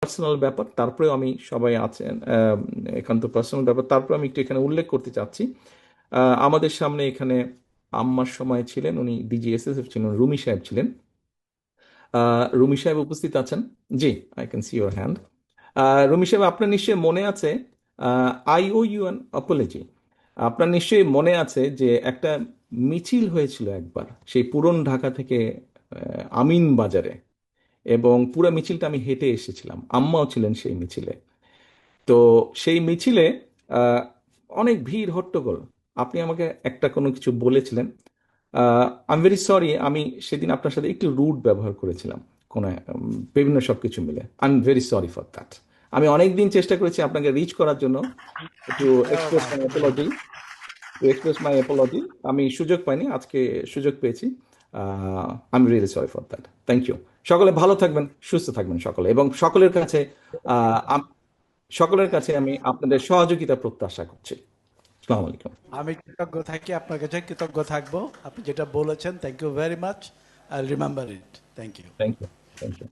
Personal ব্যাপার, তারপরেও আমি সবাই আছেন, একান্ত পার্সোনাল ব্যাপার, তারপরে আমি একটু এখানে উল্লেখ করতে চাচ্ছি। আমাদের সামনে এখানে আম্মার সময় ছিলেন, উনি ডিজিএসএসএফ ছিলেন, রুমি সাহেব ছিলেন। রুমি সাহেব উপস্থিত আছেন? জি, I can see your hand. Rumi সাহেব, আপনার নিশ্চয়ই মনে আছে, I owe you an apology. আপনার নিশ্চয়ই মনে আছে যে একটা মিছিল হয়েছিল একবার সেই পুরন ঢাকা থেকে আমিন বাজারে, এবং পুরো মিছিলটা আমি হেঁটে এসেছিলাম, আম্মাও ছিলেন সেই মিছিলে। তো সেই মিছিলে আহ, অনেক ভিড় হট্টগোল। আপনি আমাকে একটা কোনো কিছু বলেছিলেন। আই এম ভেরি সরি, আমি সেদিন আপনার সাথে একটু রুড ব্যবহার করেছিলাম কোনো বিভিন্ন সব কিছু মিলে। I am very sorry for that. আমি অনেক দিন চেষ্টা করেছি আপনাকে রিচ করার জন্য, একটু Never express mind. My apology, to express my apology. আমি সুযোগ পাইনি, আজকে সুযোগ পেয়েছি। I am really sorry for that. Thank you. সকলে ভালো থাকবেন, সুস্থ থাকবেন সকলে, এবং সকলের কাছে আহ, আম- সকলের কাছে আমি আপনাদের সহযোগিতা প্রত্যাশা করছি। আসসালামু আলাইকুম। আমি কৃতজ্ঞ থাকি, আপনার কাছে কৃতজ্ঞ থাকবো। আপনি যেটা বলেছেন, thank you very much. I remember it. Thank you. Thank you. Thank you.